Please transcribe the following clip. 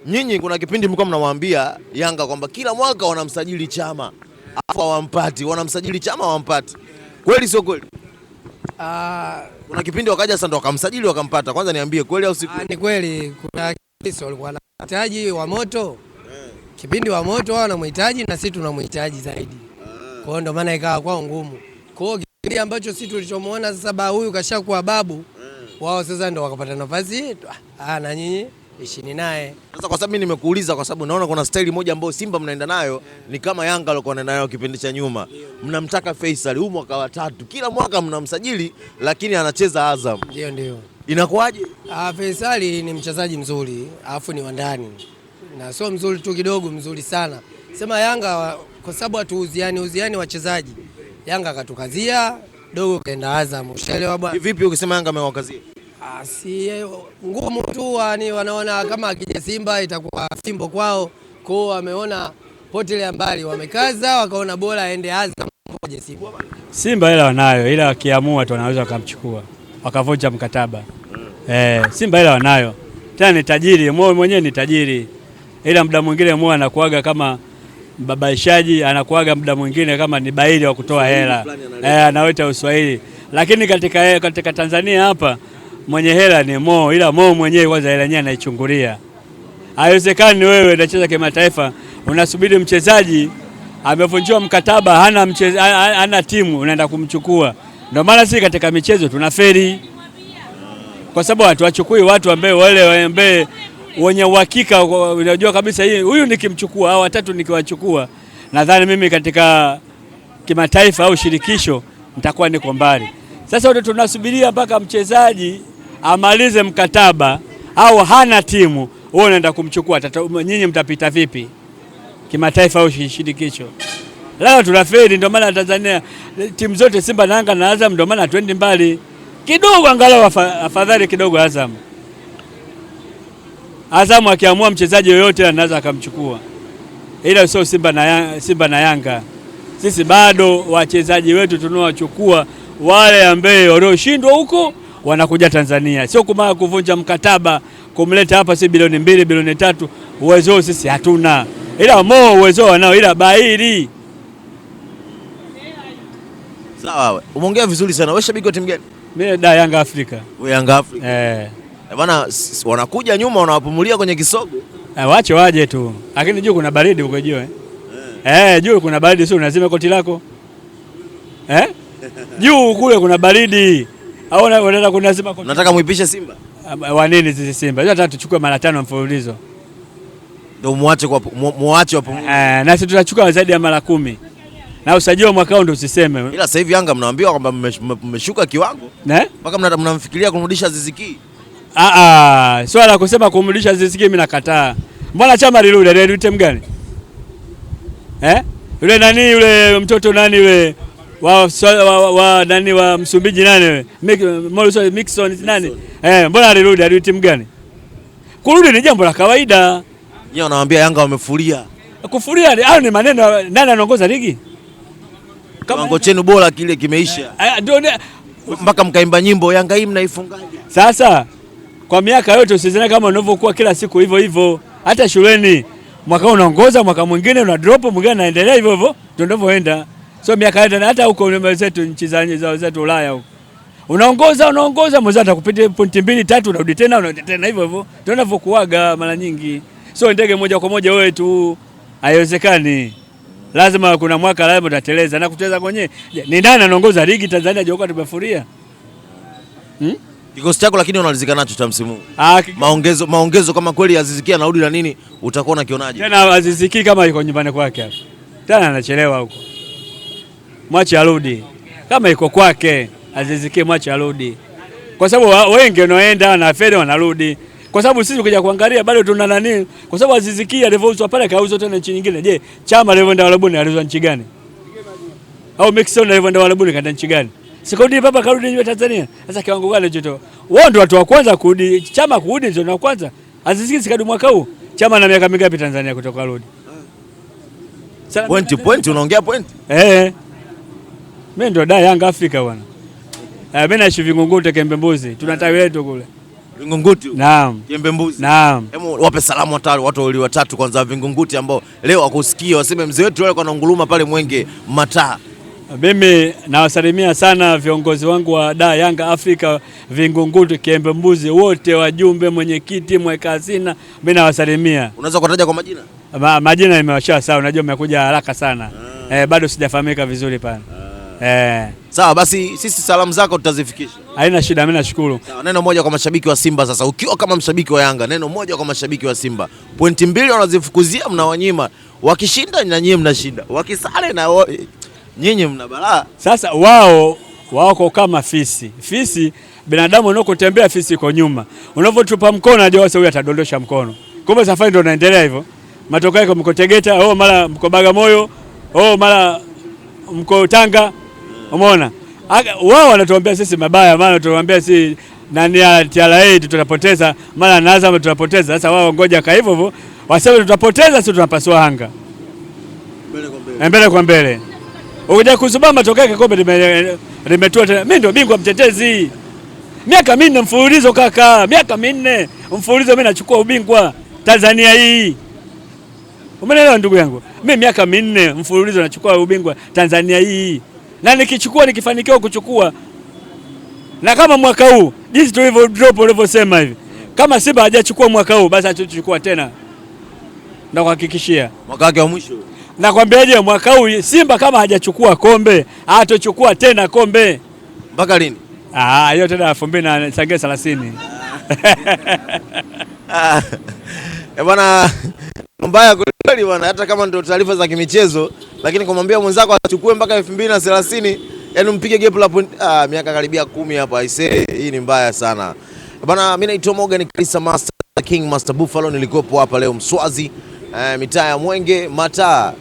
nyinyi kuna kipindi mlikuwa mnawaambia Yanga kwamba kila mwaka wanamsajili Chama afu hawampati, wanamsajili Chama hawampati. Kweli sio kweli? Kuna kipindi wakaja sasa ndo wakamsajili wakampata. Kwanza niambie kweli au si kweli? Ni kweli, kuna kisa walikuwa wanahitaji wa moto. Kipindi wa moto wao wanamhitaji na sisi tunamhitaji zaidi. Kwa hiyo ndo maana ikawa kwao ngumu. Kwa hiyo kipindi ambacho sisi tulichomuona sasa huyu kashakuwa babu, wao sasa ndo wakapata nafasi yetu. Na nyinyi ishini naye. Sasa kwa sababu mimi nimekuuliza kwa sababu naona kuna staili moja ambayo Simba mnaenda nayo ni kama Yanga walikuwa wanaenda nayo kipindi cha nyuma. Mnamtaka Faisal huu mwaka wa 3. Kila mwaka mnamsajili lakini anacheza Azam. Ndio. Inakuwaje? Faisal ni mchezaji mzuri, alafu ni wa ndani. Na sio mzuri tu kidogo, mzuri sana. Sema Yanga kwa sababu hatuuziani wachezaji. Yanga akatukazia, dogo kaenda Azam. Ushaelewa bwana? Vipi ukisema Yanga amewakazia? Si ngumu tu, wanaona kama akija Simba itakuwa fimbo kwao. Kwao wameona potelea mbali, wamekaza wakaona bora aende Azam moja Simba. Simba ila wanayo, ila wakiamua tu wanaweza wakamchukua wakavunja mkataba. Simba ila wanayo. Tena ni tajiri, Mo mwenyewe ni tajiri. Ila muda mwingine Mo anakuaga kama mbabaishaji, anakuaga muda mwingine kama ni baili wa kutoa hela. Anaoita Uswahili. Lakini katika Tanzania hapa mwenye hela ni Mo, ila Mo mwenyewe kwanza hela yenyewe anaichungulia. Haiwezekani wewe unacheza kimataifa unasubiri mchezaji amevunjiwa mkataba hana timu unaenda kumchukua. Ndio maana sisi katika michezo tunaferi. Kwa sababu hatuwachukui watu ambao wale wenye uhakika, unajua kabisa hii huyu nikimchukua au watatu nikiwachukua nadhani mimi katika kimataifa au shirikisho nitakuwa niko mbali. Sasa wote tunasubiria mpaka mchezaji amalize mkataba au hana timu, wewe unaenda kumchukua. Nyinyi mtapita vipi kimataifa au shirikisho? Leo tunafeli. Ndio maana Tanzania timu zote Simba na Yanga na Azam, ndio maana twendi mbali kidogo, angalau afadhali kidogo Azam akiamua mchezaji yoyote anaweza akamchukua, ila sio Simba na Yanga. Sisi bado wachezaji wetu tunawachukua wale ambao walioshindwa huko wanakuja Tanzania, sio kama kuvunja mkataba kumleta hapa si bilioni 2 bilioni 3. Uwezo sisi hatuna, ila Mo uwezo wanao, ila baili. Sawa wewe, umeongea vizuri sana. Wewe shabiki wa timu gani? Mimi da Yanga Afrika. Wewe Yanga Afrika? Bwana wanakuja nyuma wanawapumulia kwenye kisogo. Waache waje tu. Lakini juu kuna baridi huko juu juu kuna baridi, sio unazima koti lako. Juu kule kuna baridi. Au unaenda kunazima koti. Nataka muipishe Simba? Wa nini sisi Simba? Hata tuchukue mara 5 mfululizo. Ndio muache wapumulie. Na sisi tutachukua zaidi ya mara 10. Na usajili mwaka huu ndio usiseme. Ila sasa hivi Yanga mnaambiwa kwamba mmeshuka kiwango. Mpaka mnamfikiria kumrudisha Aziz Ki. Swala kusema kumrudisha Aziz Ki mimi nakataa. Mbona Chama alirudi timu gani? Yule nani yule mtoto nani yule wa nani wa Msumbiji nani yule? Mixon nani? Mbona alirudi timu gani? Kurudi ni jambo la kawaida. Yeye anawaambia Yanga wamefuria. Kufuria au ni maneno, nani anaongoza ligi? Kiwango chenu bora kile kimeisha. Mpaka mkaimba nyimbo Yanga hii mnaifungaje? Sasa kwa miaka yote usizana kama unavyokuwa kila siku hivyo. Hata shuleni mwaka unaongoza, mwaka mwingine una drop, mwingine anaendelea hivyo ndio ndivyoenda. So miaka yote hata huko zetu nchi zetu Ulaya huko. Unaongoza mwanzo atakupitia pointi 2 3 unarudi tena hivyo. Ndio unavyokuaga mara nyingi. So ndege moja kwa moja wewe tu haiwezekani. Lazima kuna mwaka lazima utateleza na kucheza kwenye. Ni nani anaongoza ligi Tanzania joka tumefuria? Kikosi chako lakini unalizika nacho cha msimu. Maongezo kama kweli Aziz Ki anarudi na nini utakuwa unakionaje? Tena Aziz Ki kama yuko nyumbani kwake hapa. Tena anachelewa huko. Mwache arudi. Kama yuko kwake Aziz Ki mwache arudi. Kwa sababu wengi wanaenda na fedha wanarudi. Kwa sababu sisi ukija kuangalia bado tuna nani? Kwa sababu Aziz Ki alivyouzwa pale kauzwa tena nchi nyingine. Je, Chama alivyoenda Warabuni aliuzwa nchi gani? Au Mixon alivyoenda Warabuni kaenda nchi gani? Sikodi papa karudi Tanzania. Sasa kiwango gani hicho? Wao ndio watu wa kwanza kurudi, Chama kurudi ndio wa kwanza. Aziz Ki sikadi mwaka huu. Chama na miaka mingapi Tanzania kutoka rudi? Point unaongea point? Mimi ndio da Yanga Afrika bwana. Mimi naishi Vingunguti Kembe Mbuzi. Tuna tawi letu kule. Vingunguti. Naam. Kiembe Mbuzi. Naam. Hebu wape salamu watu wawili watatu kwanza Vingunguti ambao leo wakusikia waseme mzee wetu wale kwa nguluma pale Mwenge Mataa. Mimi nawasalimia sana viongozi wangu wa Yanga Afrika, Vingunguti, Kiembe Mbuzi, wote wajumbe, mwenyekiti, mweka hazina, mimi nawasalimia. Unaweza kutaja kwa majina? Majina nimewasha sawa, unajua mmekuja haraka sana. Bado sijafahamika vizuri pale. Sawa basi sisi salamu zako tutazifikisha. Haina shida, mimi nashukuru. Sawa, neno moja kwa mashabiki wa Simba sasa. Ukiwa kama mshabiki wa Yanga, neno moja kwa mashabiki wa Simba. Pointi 2 wanazifukuzia mnawanyima. Wakishinda na nyinyi mnashinda. Wakisale na nyinyi mna balaa. Sasa wako kama fisi. Fisi binadamu unakotembea fisi iko nyuma. Unavotupa mkono hadi wasa huyu atadondosha mkono. Kumbe safari ndio inaendelea hivyo. Matokeo yako mko Tegeta, mara mko Bagamoyo, mara mko Tanga. Umeona? Wao wanatuambia sisi mabaya, maana tunatuambia si nani ya TRA tutapoteza, mara na Azam tutapoteza. Sasa wao ngoja ka hivyo waseme tutapoteza, sisi tunapasua anga. Mbele kwa mbele. Ukija kuzubaa matokeo yake kombe limetua tena. Mimi ndio bingwa mtetezi. Miaka 4 mfululizo kaka. Miaka 4 mfululizo mimi nachukua ubingwa Tanzania hii. Umeelewa ndugu yangu? Mimi miaka 4 mfululizo nachukua ubingwa Tanzania hii. Na nikichukua nikifanikiwa kuchukua. Na kama mwaka huu jinsi tulivyo drop ulivyosema hivi. Kama Simba hajachukua mwaka huu basi atachukua tena. Na kuhakikishia. Mwaka wake wa mwisho. Nakwambiaje, mwaka huu Simba kama hajachukua kombe, hatochukua tena kombe. Mpaka lini? Hiyo tena 2030. Bwana mbaya kweli bwana, hata kama ndio taarifa za kimichezo, lakini kumwambia mwenzako achukue mpaka 2030, yani mpige gap la miaka karibia 10 hapa aisee, hii ni mbaya sana. Bwana mimi naitwa Morgan Kalisa Master King Master Buffalo, nilikuwepo hapa leo Mswazi, mitaa ya Mwenge Mataa.